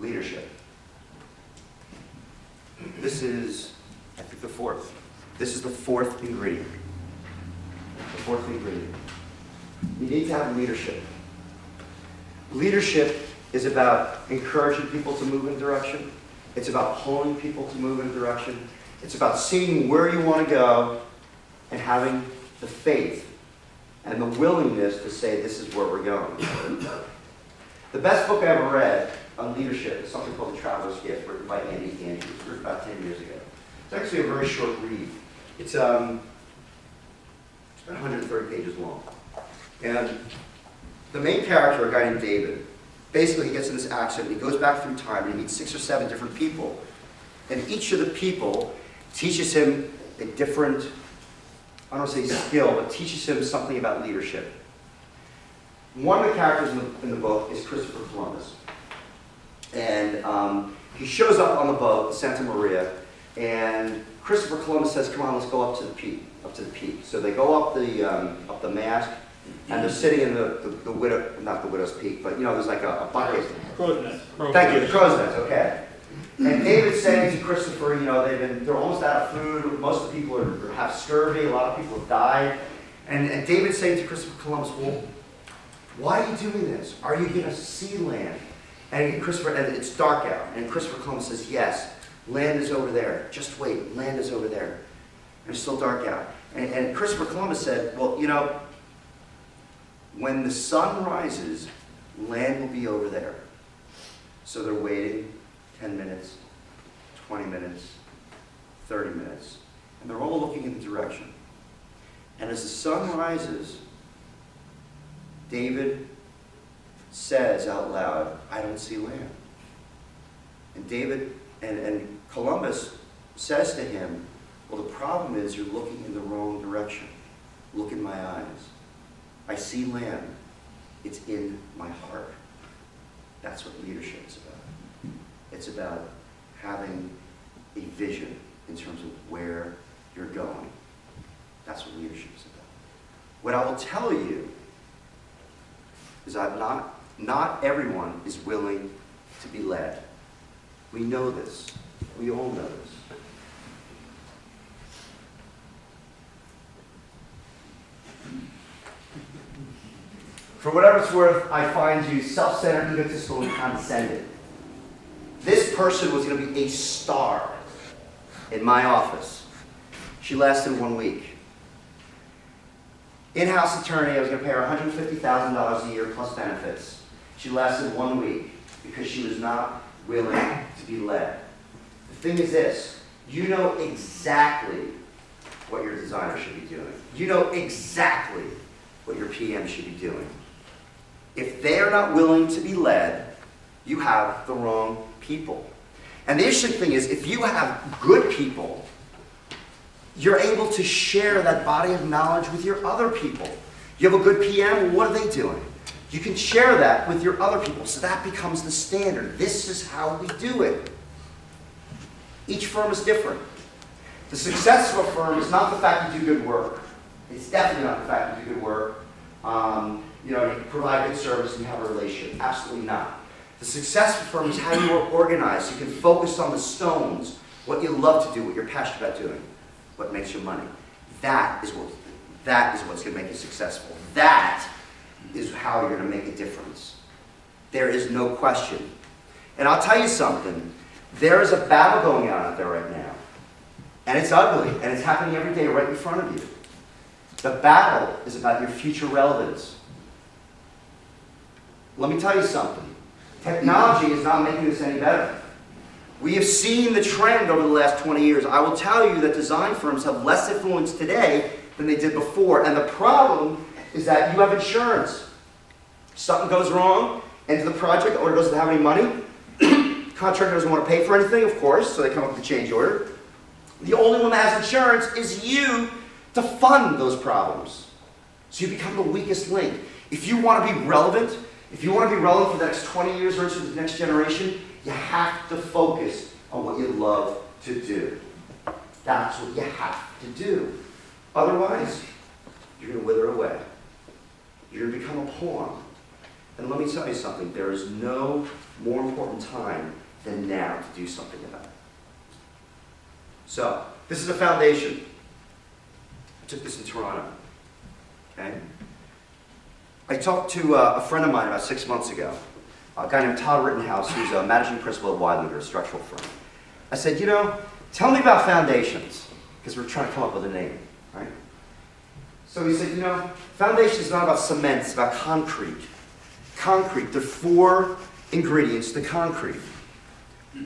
leadership. This is, I think, the fourth. This is the fourth ingredient. The fourth ingredient. You need to have leadership. Leadership is about encouraging people to move in a direction. It's about pulling people to move in a direction. It's about seeing where you want to go and having the faith and the willingness to say, this is where we're going. The best book I ever read on leadership is something called The Traveler's Gift, written by Andy Andrews, written about 10 years ago. It's actually a very short read. It's about 130 pages long. And the main character, a guy named David, basically he gets in this accident, he goes back through time, and he meets 6 or 7 different people. And each of the people teaches him a different, I don't want to say skill, but teaches him something about leadership. One of the characters in the book is Christopher Columbus. And he shows up on the boat, Santa Maria, and Christopher Columbus says, come on, let's go up to the peak. So they go up the mast, and they're sitting in the widow, not the widow's peak, but you know, there's like a bucket. Crow's nest. Thank you, the crow's nest, okay. And David's saying to Christopher, you know, they're almost out of food. Most of the people have scurvy. A lot of people have died. And David's saying to Christopher Columbus, well, why are you doing this? Are you going to see land? And it's dark out. And Christopher Columbus says, yes, land is over there. Just wait, land is over there. And it's still dark out. And Christopher Columbus said, well, you know, when the sun rises, land will be over there. So they're waiting 10 minutes, 20 minutes, 30 minutes. And they're all looking in the direction. And as the sun rises, David says out loud, I don't see land. And David and Columbus says to him, well, the problem is you're looking in the wrong direction. Look in my eyes. I see land. It's in my heart. That's what leadership is about. It's about having a vision in terms of where you're going. That's what leadership is about. What I will tell you is that not everyone is willing to be led. We know this. We all know this. For whatever it's worth, I find you self-centered, egotistical, and condescending. This person was going to be a star in my office. She lasted 1 week. In-house attorney, I was going to pay her $150,000 a year plus benefits. She lasted 1 week because she was not willing to be led. The thing is this, you know exactly what your designer should be doing. You know exactly what your PM should be doing. If they are not willing to be led, you have the wrong people. And the interesting thing is, if you have good people, you're able to share that body of knowledge with your other people. You have a good PM, what are they doing? You can share that with your other people, so that becomes the standard. This is how we do it. Each firm is different. The success of a firm is not the fact you do good work. It's definitely not the fact you do good work. You provide good service and you have a relationship. Absolutely not. The success of a firm is how you are organized. You can focus on the stones, what you love to do, what you're passionate about doing, what makes you money. That is what's going to make you successful. That is how you're going to make a difference. There is no question. And I'll tell you something. There is a battle going on out there right now. And it's ugly. And it's happening every day right in front of you. The battle is about your future relevance. Let me tell you something. Technology is not making this any better. We have seen the trend over the last 20 years. I will tell you that design firms have less influence today than they did before. And the problem is that you have insurance. Something goes wrong, end of the project, owner doesn't have any money. Contractor doesn't want to pay for anything, of course, so they come up with a change order. The only one that has insurance is you to fund those problems. So you become the weakest link. If you want to be relevant, for the next 20 years or into the next generation, you have to focus on what you love to do. That's what you have to do. Otherwise, you're going to wither away. You're going to become a pawn. And let me tell you something, there is no more important time than now to do something about it. So, this is a foundation. I took this in Toronto. Okay? I talked to a friend of mine about 6 months ago, a guy named Todd Rittenhouse, who's a managing principal at Wilder, a structural firm. I said, you know, tell me about foundations, because we're trying to come up with a name, right? So he said, you know, foundation is not about cement, it's about concrete. Concrete, there are 4 ingredients to concrete.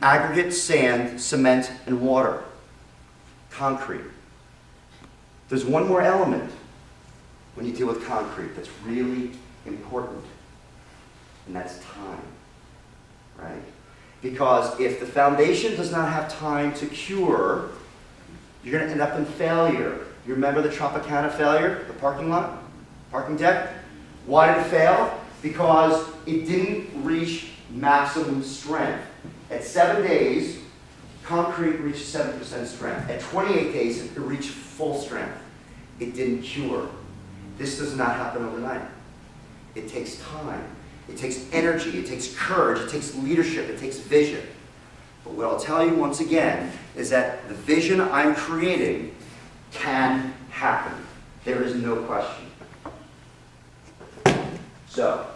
Aggregate, sand, cement, and water. Concrete. There's one more element when you deal with concrete that's really important, and that's time, right? Because if the foundation does not have time to cure, you're going to end up in failure. You remember the Tropicana failure, the parking lot, parking deck? Why did it fail? Because it didn't reach maximum strength. At 7 days, concrete reached 7% strength. At 28 days, it reached full strength. It didn't cure. This does not happen overnight. It takes time. It takes energy. It takes courage. It takes leadership. It takes vision. But what I'll tell you once again is that the vision I'm creating can happen. There is no question. So,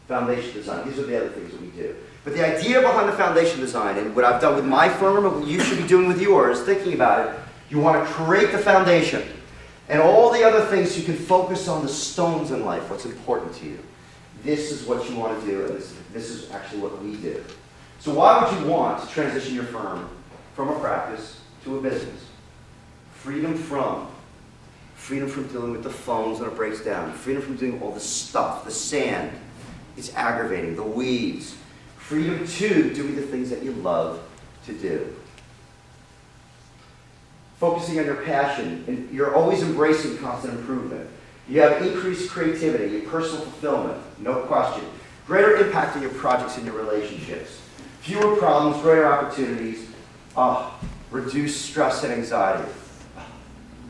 foundation design. These are the other things that we do. But the idea behind the foundation design, and what I've done with my firm, and what you should be doing with yours, thinking about it, you want to create the foundation. And all the other things, you can focus on the stones in life, what's important to you. This is what you want to do, and this is actually what we do. So why would you want to transition your firm from a practice to a business? Freedom from dealing with the phones when it breaks down. Freedom from doing all the stuff, the sand. It's aggravating, the weeds. Freedom to doing the things that you love to do. Focusing on your passion, and you're always embracing constant improvement. You have increased creativity and personal fulfillment, no question. Greater impact on your projects and your relationships. Fewer problems, greater opportunities. Reduced stress and anxiety.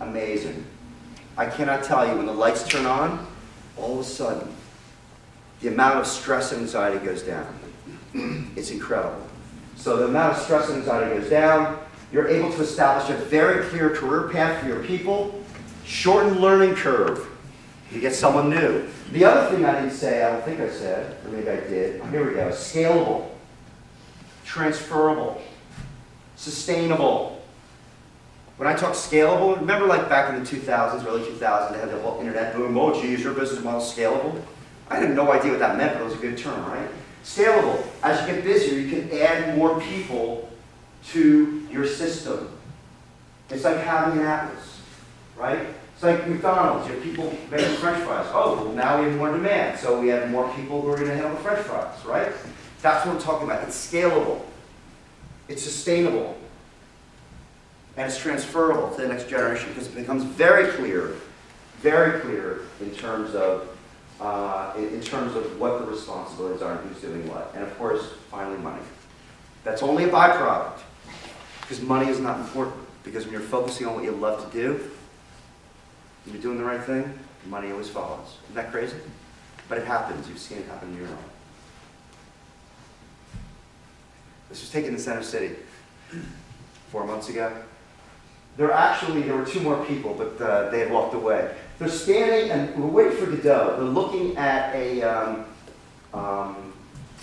Amazing. I cannot tell you, when the lights turn on, all of a sudden, the amount of stress and anxiety goes down. It's incredible. So the amount of stress and anxiety goes down. You're able to establish a very clear career path for your people. Shortened learning curve. You get someone new. The other thing I didn't say, I don't think I said, or maybe I did. Here we go. Scalable. Transferable. Sustainable. When I talk scalable, remember like back in the 2000s, early 2000s, they had the whole internet boom. Oh, geez, your business model is scalable? I had no idea what that meant, but it was a good term, right? Scalable. As you get busier, you can add more people to your system. It's like having an atlas, right? It's like McDonald's. You have people making French fries. Oh, well, now we have more demand, so we have more people who are going to handle the French fries, right? That's what I'm talking about. It's scalable. It's sustainable. And it's transferable to the next generation because it becomes very clear in terms of what the responsibilities are and who's doing what. And of course, finally, money. That's only a byproduct because money is not important. Because when you're focusing on what you love to do, and you're doing the right thing, money always follows. Isn't that crazy? But it happens. You've seen it happen in your life. This was taken in Center City 4 months ago. There were 2 more people, but they had walked away. They're standing, and we're waiting for Godot. They're looking at a, I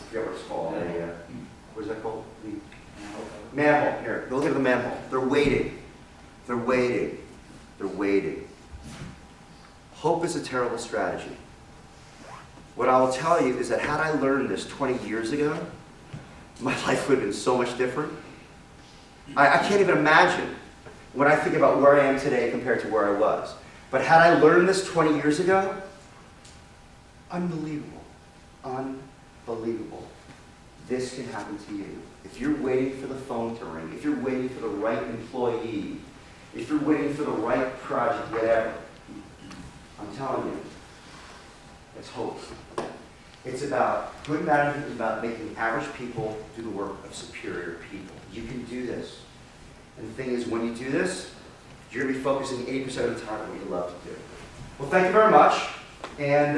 forget what it's called. What is that called? The manhole. Here, they're looking at the manhole. They're waiting. They're waiting. They're waiting. Hope is a terrible strategy. What I will tell you is that had I learned this 20 years ago, my life would have been so much different. I can't even imagine when I think about where I am today compared to where I was. But had I learned this 20 years ago, unbelievable. Unbelievable. This can happen to you. If you're waiting for the phone to ring, if you're waiting for the right employee, if you're waiting for the right project, whatever, I'm telling you, it's hope. It's about, good management is about making average people do the work of superior people. You can do this. And the thing is, when you do this, You're going to be focusing 80% of the time on what you love to do. Well, thank you very much. And,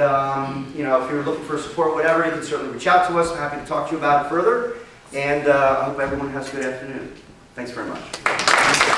you know, if you're looking for support or whatever, you can certainly reach out to us. I'm happy to talk to you about it further. And I hope everyone has a good afternoon. Thanks very much.